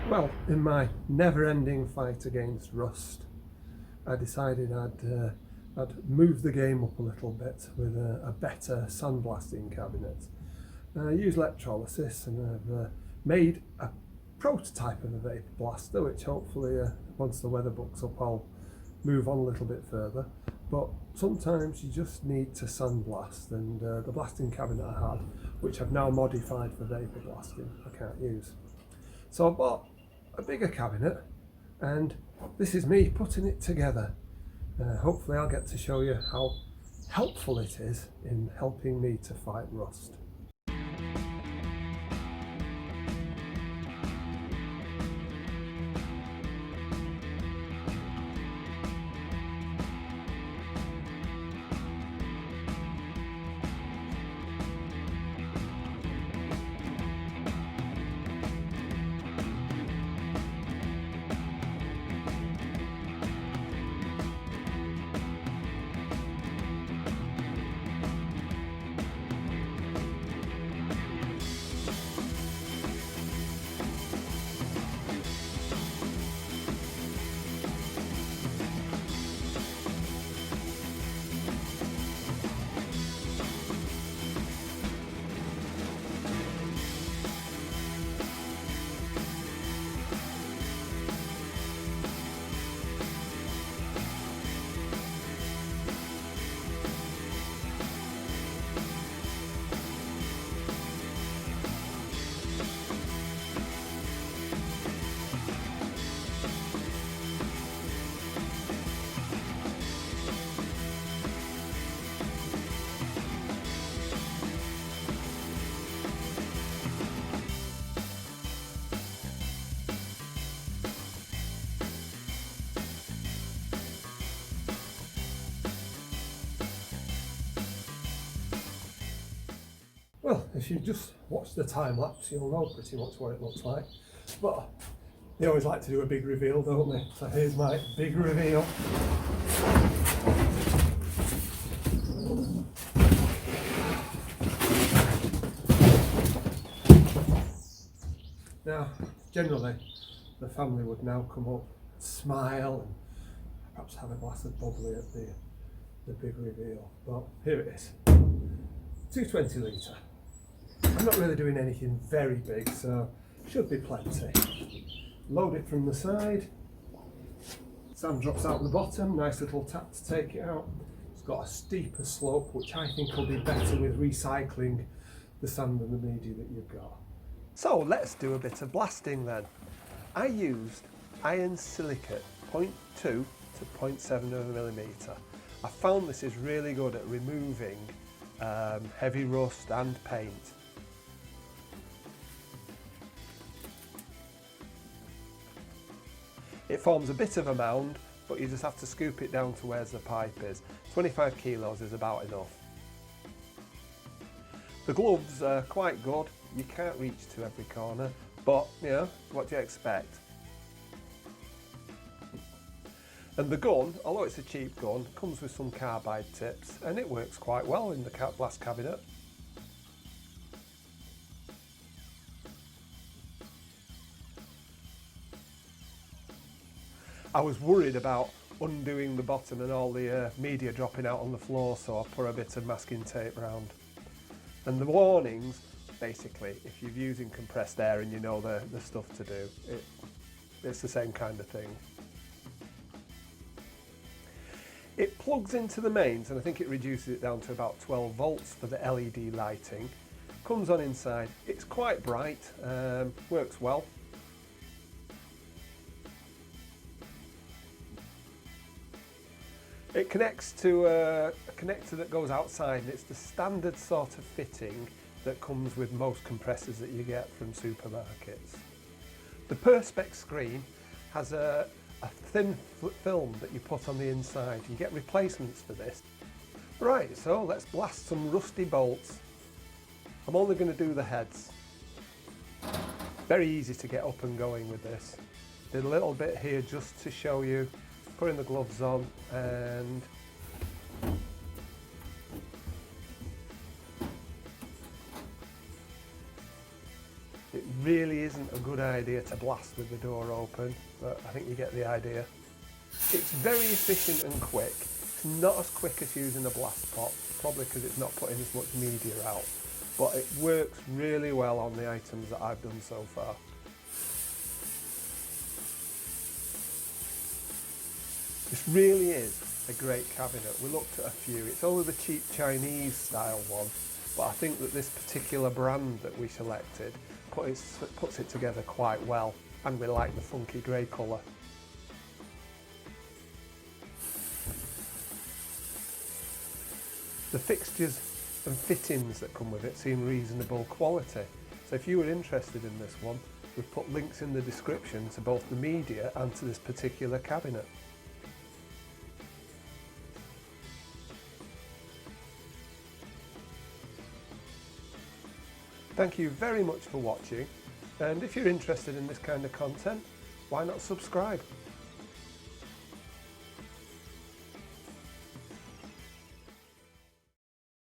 Well, in my never-ending fight against rust, I decided I'd move the game up a little bit with a better sandblasting cabinet. I use electrolysis, and I've made a prototype of a vapor blaster, which hopefully once the weather bucks up I'll move on a little bit further. But sometimes you just need to sandblast, and the blasting cabinet I had, which I've now modified for vapor blasting, I can't use. So I bought a bigger cabinet, and this is me putting it together. Hopefully I'll get to show you how helpful it is in helping me to fight rust. Well, if you just watch the time lapse, you'll know pretty much what it looks like. But they always like to do a big reveal, don't they? So here's my big reveal. Now, generally, the family would now come up, smile, and perhaps have a glass of bubbly at the big reveal. But here it is, 220 litre. I'm not really doing anything very big, so should be plenty. Load it from the side. Sand drops out the bottom, nice little tap to take it out. It's got a steeper slope, which I think will be better with recycling the sand and the media that you've got. So let's do a bit of blasting then. I used iron silicate 0.2 to 0.7mm. I found this is really good at removing heavy rust and paint. It forms a bit of a mound, but you just have to scoop it down to where the pipe is. 25 kilos is about enough. The gloves are quite good. You can't reach to every corner, but you know, what do you expect? And the gun, although it's a cheap gun, comes with some carbide tips, and it works quite well in the blast cabinet. I was worried about undoing the bottom and all the media dropping out on the floor, so I put a bit of masking tape around. And the warnings, basically, if you're using compressed air and you know the stuff to do, it's the same kind of thing. It plugs into the mains, and I think it reduces it down to about 12 volts for the LED lighting. Comes on inside, it's quite bright, works well. It connects to a connector that goes outside, and it's the standard sort of fitting that comes with most compressors that you get from supermarkets. The Perspex screen has a thin film that you put on the inside. You get replacements for this. Right, so let's blast some rusty bolts. I'm only going to do the heads. Very easy to get up and going with this. Did a little bit here just to show you. Putting the gloves on, and it really isn't a good idea to blast with the door open, but I think you get the idea. It's very efficient and quick. It's not as quick as using a blast pot, probably because it's not putting as much media out, but it works really well on the items that I've done so far. This really is a great cabinet. We looked at a few. It's only the cheap Chinese style one, but I think that this particular brand that we selected puts it together quite well, and we like the funky grey colour. The fixtures and fittings that come with it seem reasonable quality, so if you were interested in this one, we've put links in the description to both the media and to this particular cabinet. Thank you very much for watching, and if you're interested in this kind of content, why not subscribe?